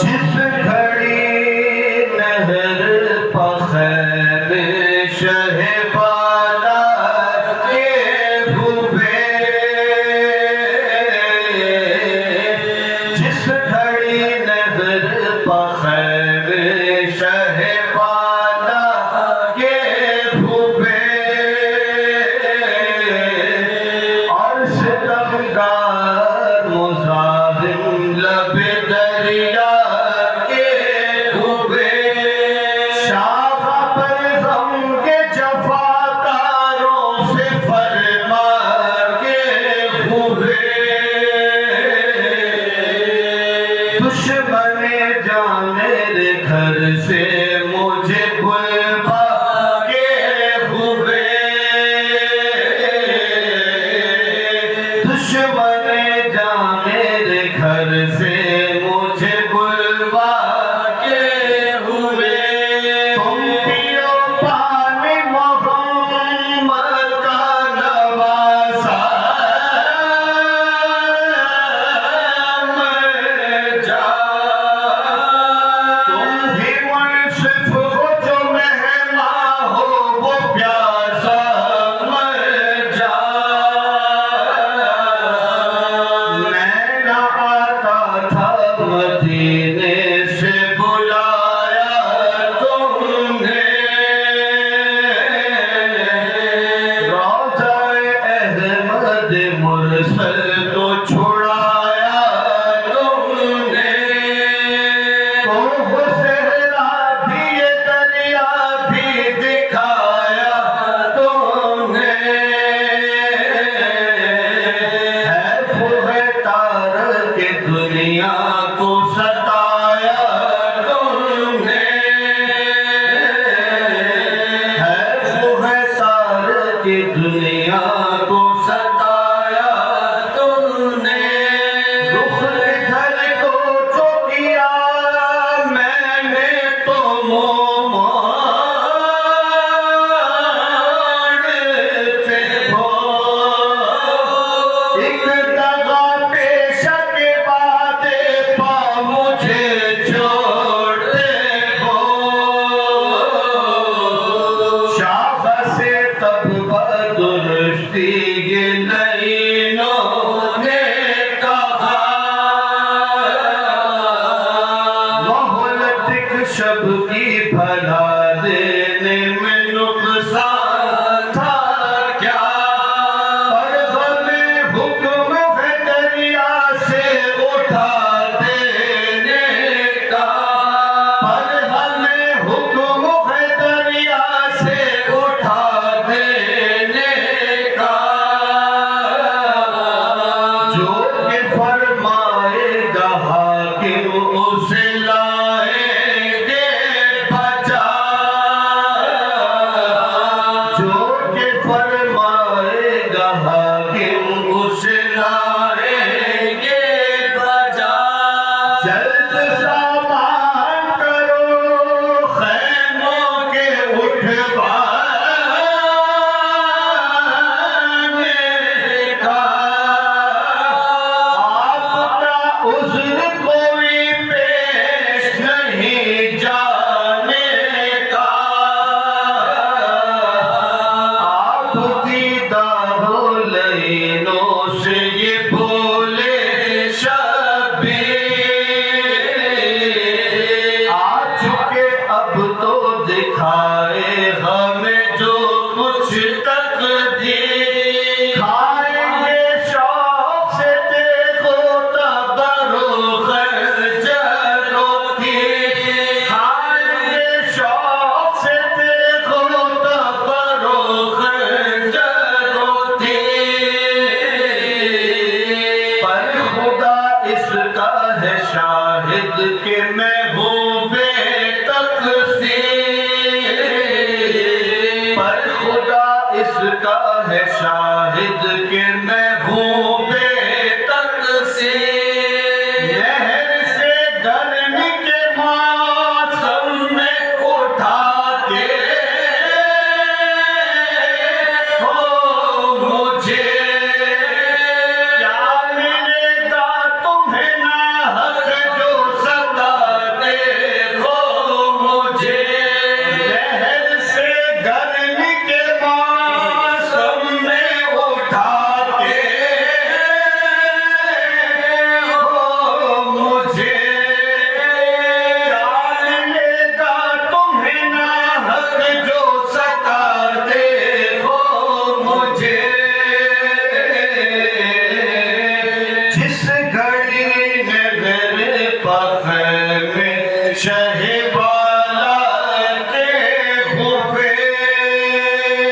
जिस घड़ी नहर पखैर शहबाना के भूबे, जिस घड़ी नहर पखैर शहबाना के भूबे, और सितमगार मुज़ाहिम लबे दरिया के डूबे, शाह पर गम के जफाकारों से फरमा के भूबे, दुश्मने जान मेरे घर से मुझे बुलवा के भूबे, दुश्मने जान मेरे घर से मुझे बुलवा के हुए, तुम पियो पानी मोहम्मद का नवासा, मर जा, तुम ही मुनसिफ हो जो मेहमान हो वो प्यासा, मर जा, मैं आता था मदीने से बुलाया तुमने, रोज़ाए अहमद मुरसल को छुड़ाया तुमने, तो वो सहरा भी ये दरिया भी दिखाया तुमने, है फुहे तार के दुनिया को सताया तुमने, है फुहे तार की दुनिया को सताया तुमने, रुख इधर को जो किया मैंने तो मोड़ते हो, एक दगा पेशा के बाद पा मुझे छोड़ते हो, शाह से तब बदुरुस्ती ये नईनों ने कहा, मोहलत एक शब की भला देने में नुकसान था क्या, पर हमें हुक्म है दरिया से उठा देने का, पर हमें हुक्म है दरिया से उठा देने का, जो के फरमाएगा हाकिम उसे लाएंगे बचा, जो के फरमाएगा हाकिम उसे लाएंगे बचा, जल्द सामान करो खैमों के उठवाने का, आपका उज़्र कोई पेश नहीं जाने का, आप दीदा हो लईनों से ये भोले शबीर, आ चुके अब तो दिखाए हमें जो कुछ तकदीर, खाएंगे शौक से देखो तबरो खर्जरों की, खाएंगे शौक से देखो तबरो खर्जरों की, पर खुदा इसका है शाहिद कि मैं हूँ बेतकसीर, पर खुदा इसका है शाहिद कि